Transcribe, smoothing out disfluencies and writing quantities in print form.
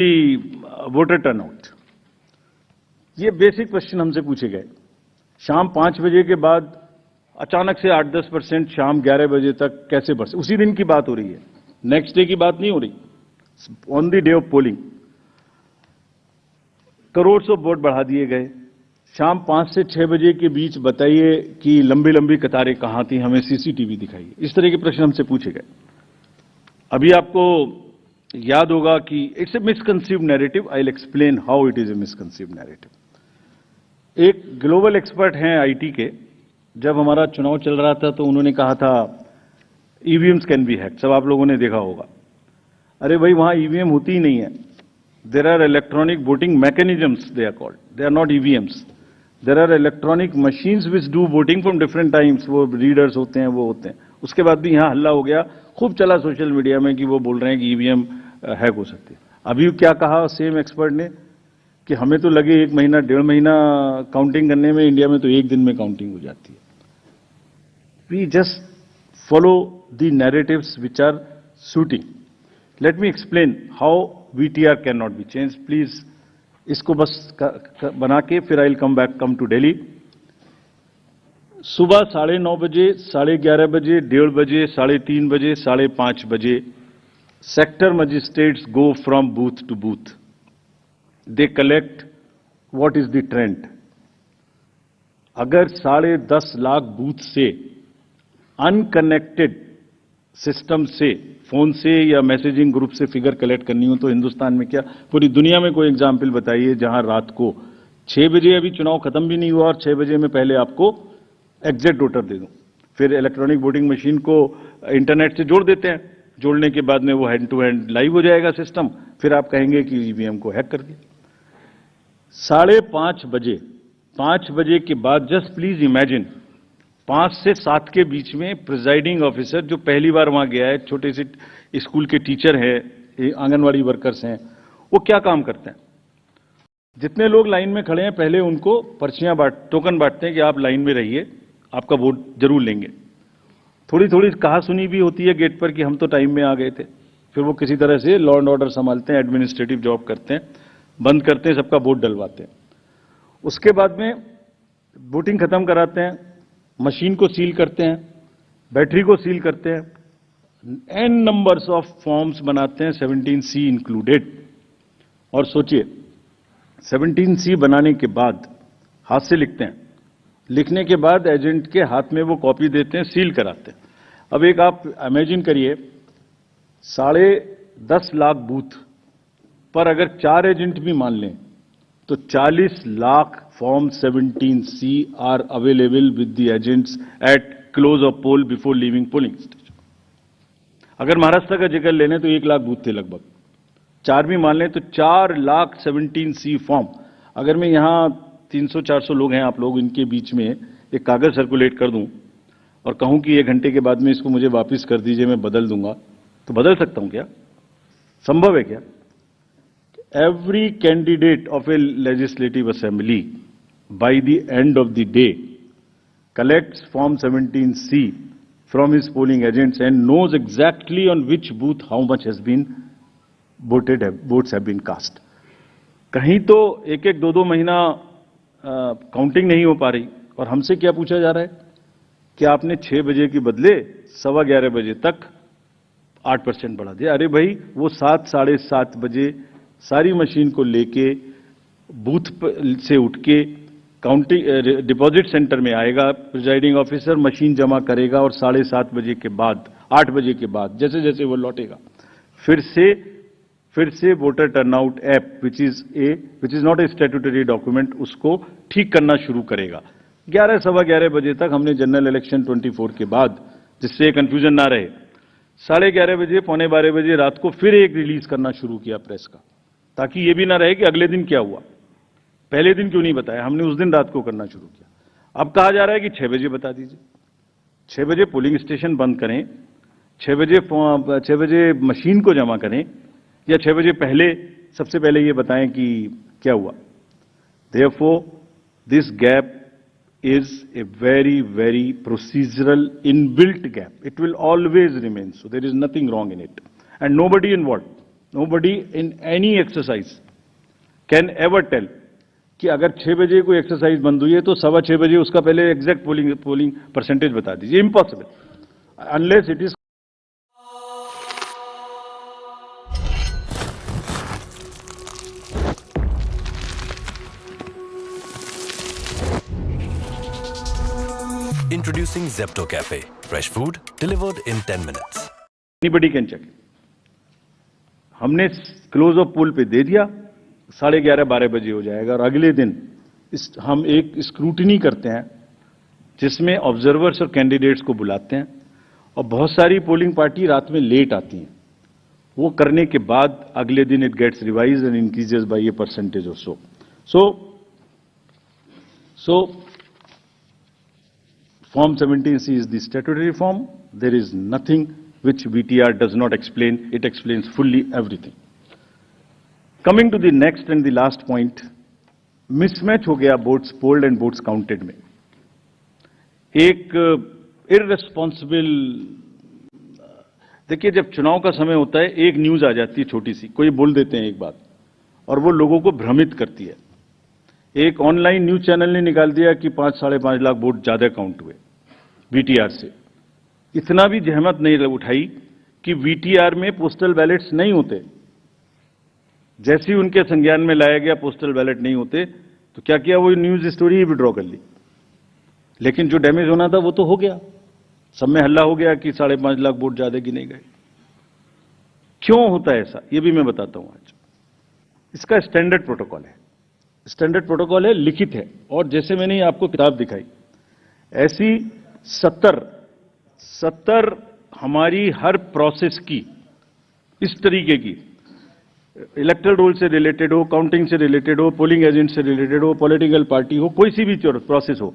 Voter turnout, ये basic question हमसे पूछे गए। शाम 5 बजे के बाद अचानक से 8-10% शाम 11 बजे तक कैसे बढ़ सकते? उसी दिन की बात हो रही है, नेक्स्ट डे की बात नहीं हो रही। On the day of polling crore of vote बढ़ा दिए गए। शाम 5 से 6 बजे के बीच बताइए कि लंबी लंबी कतारें कहां थी, हमें सीसीटीवी दिखाइए। इस तरह के प्रश्न हमसे पूछे गए। अभी आपको याद होगा कि it's a misconceived narrative. I will explain how it is a misconceived narrative. एक ग्लोबल एक्सपर्ट हैं आईटी के, जब हमारा चुनाव चल रहा था तो उन्होंने कहा था ईवीएम्स कैन बी हैक्ड। सब आप लोगों ने देखा होगा। अरे भाई, वहां ईवीएम होती ही नहीं है। There are electronic voting mechanisms, they are called, they are not EVMs. There are electronic machines which do voting from different times. वो रीडर्स होते हैं, वो होते हैं। उसके बाद भी यहां हल्ला हो गया, खूब चला सोशल मीडिया में कि वो बोल रहे हैं कि ईवीएम हैक हो सकती है। अभी क्या कहा सेम एक्सपर्ट ने कि हमें तो लगे 1 महीना 1.5 महीना काउंटिंग करने में, इंडिया में तो 1 दिन में काउंटिंग हो जाती है। We just follow the narratives which are suiting. Let me explain how VTR can not be change. Please इसको बस बना के फिर I will come to Delhi. सुबह 9:30 बजे, 11:30 बजे, 1:30 बजे, 3:30 बजे, 5:30 बजे sector magistrates go from booth to booth. They collect what is the trend. अगर 10.5 लाख बूथ से अनकनेक्टेड सिस्टम से, फोन से या मैसेजिंग ग्रुप से फिगर कलेक्ट करनी हो तो हिंदुस्तान में क्या, पूरी दुनिया में कोई एग्जाम्पल बताइए जहां रात को 6 बजे, अभी चुनाव खत्म भी नहीं हुआ और 6 बजे में पहले आपको एग्जैक्ट वोटर दे दूं। फिर इलेक्ट्रॉनिक वोटिंग मशीन को इंटरनेट से जोड़ देते हैं। जोड़ने के बाद में वो हैंड टू हैंड लाइव हो जाएगा सिस्टम। फिर आप कहेंगे कि ईवीएम को हैक कर दिया। 5:30 बजे, 5 बजे के बाद जस्ट प्लीज इमेजिन 5 से 7 के बीच में प्रिजाइडिंग ऑफिसर जो पहली बार वहां गया है, छोटे से स्कूल के टीचर हैं, आंगनवाड़ी वर्कर्स हैं, वो क्या काम करते हैं? जितने लोग लाइन में खड़े हैं पहले उनको पर्चियां टोकन बांटते हैं कि आप लाइन में रहिए, आपका वोट जरूर लेंगे। थोड़ी थोड़ी कहा सुनी भी होती है गेट पर कि हम तो टाइम में आ गए थे। फिर वो किसी तरह से लॉ एंड ऑर्डर संभालते हैं, एडमिनिस्ट्रेटिव जॉब करते हैं, बंद करते हैं, सबका वोट डलवाते हैं। उसके बाद में वोटिंग खत्म कराते हैं, मशीन को सील करते हैं, बैटरी को सील करते हैं, एन नंबर्स ऑफ फॉर्म्स बनाते हैं, 17C इंक्लूडेड। और सोचिए 17C बनाने के बाद हाथ से लिखते हैं, लिखने के बाद एजेंट के हाथ में वो कॉपी देते हैं, सील कराते हैं। अब एक आप इमेजिन करिए 10.5 लाख बूथ पर अगर 4 एजेंट भी मान लें तो 40 lakh form 17C are available with the agents at close of poll before leaving polling station. अगर महाराष्ट्र का जिक्र लेने तो 1 लाख बूथ थे लगभग, 4 भी मान लें तो 4 लाख 17C फॉर्म। अगर मैं यहां 300-400 लोग हैं आप लोग, इनके बीच में एक कागज सर्कुलेट कर दूं और कहूं कि 1 घंटे के बाद में इसको मुझे वापस कर दीजिए, मैं बदल दूंगा, तो बदल सकता हूं क्या? संभव है क्या? Every candidate of a legislative assembly by the end of the day collects form 17C from his polling agents and knows exactly on which booth how much has been voted, votes have been cast. कहीं तो 1-1, 2-2 महीना counting नहीं हो पा रही और हमसे क्या पूछा जा रहा है कि आपने 6 बजे के बदले 11:15 बजे तक 8% बढ़ा दिया। अरे भाई, वो 7, 7:30 बजे सारी मशीन को लेके बूथ से उठ के काउंटिंग डिपॉजिट सेंटर में आएगा, प्रिजाइडिंग ऑफिसर मशीन जमा करेगा और 7:30 बजे के बाद, 8 बजे के बाद जैसे जैसे वो लौटेगा फिर से voter turnout app which is not a statutory document, उसको ठीक करना शुरू करेगा। 11, 11:15 बजे तक हमने जनरल इलेक्शन 24 के बाद, जिससे कंफ्यूजन ना रहे, 11:30 बजे, 11:45 बजे रात को फिर एक रिलीज करना शुरू किया प्रेस का, ताकि ये भी ना रहे कि अगले दिन क्या हुआ, पहले दिन क्यों नहीं बताया। हमने उस दिन रात को करना शुरू किया। अब कहा जा रहा है कि 6 बजे बता दीजिए। 6 बजे पोलिंग स्टेशन बंद करें, 6 बजे मशीन को जमा करें, या 6 बजे पहले सबसे पहले ये बताएं कि क्या हुआ। Therefore, this gap is a very, very procedural inbuilt gap. It will always remain so. There is nothing wrong in it and nobody involved. Nobody in any exercise can ever tell कि अगर 6 बजे कोई exercise बंद हुई है तो 6:15 बजे उसका पहले एग्जैक्ट पोलिंग परसेंटेज बता दीजिए. Impossible unless it is. Introducing Zepto Cafe. Fresh food delivered in 10 minutes. Anybody can check. हमने क्लोज ऑफ पोल पे दे दिया, 11:30-12 बजे हो जाएगा और अगले दिन हम एक स्क्रूटिनी करते हैं जिसमें ऑब्जर्वर्स और कैंडिडेट्स को बुलाते हैं और बहुत सारी पोलिंग पार्टी रात में लेट आती हैं. वो करने के बाद अगले दिन it gets revise and increases by a percentage और so Form 17C is the statutory form. There is nothing which VTR does not explain. It explains fully everything. Coming to the next and the last point, mismatch हो गया votes polled and votes counted में. एक irresponsible, देखिए जब चुनाव का समय होता है एक न्यूज आ जाती है छोटी सी, कोई बोल देते हैं एक बात और वो लोगों को भ्रमित करती है. एक ऑनलाइन न्यूज चैनल ने निकाल दिया कि 5-5.5 लाख वोट ज्यादा काउंट हुए वीटीआर से. इतना भी जहमत नहीं उठाई कि वीटीआर में पोस्टल बैलेट्स नहीं होते. जैसे ही उनके संज्ञान में लाया गया पोस्टल बैलेट नहीं होते तो क्या किया, वो न्यूज स्टोरी ही विड्रॉ कर ली. लेकिन जो डैमेज होना था वो तो हो गया. सब में हल्ला हो गया कि 5.5 लाख वोट ज्यादा गिने गए. क्यों होता है ऐसा, ये भी मैं बताता हूं आज. इसका स्टैंडर्ड प्रोटोकॉल है. स्टैंडर्ड प्रोटोकॉल है, लिखित है. और जैसे मैंने आपको किताब दिखाई ऐसी 70 हमारी हर प्रोसेस की इस तरीके की, इलेक्टोरल रोल से रिलेटेड हो, काउंटिंग से रिलेटेड हो, पोलिंग एजेंट से रिलेटेड हो, पॉलिटिकल पार्टी हो, कोई सी भी प्रोसेस हो,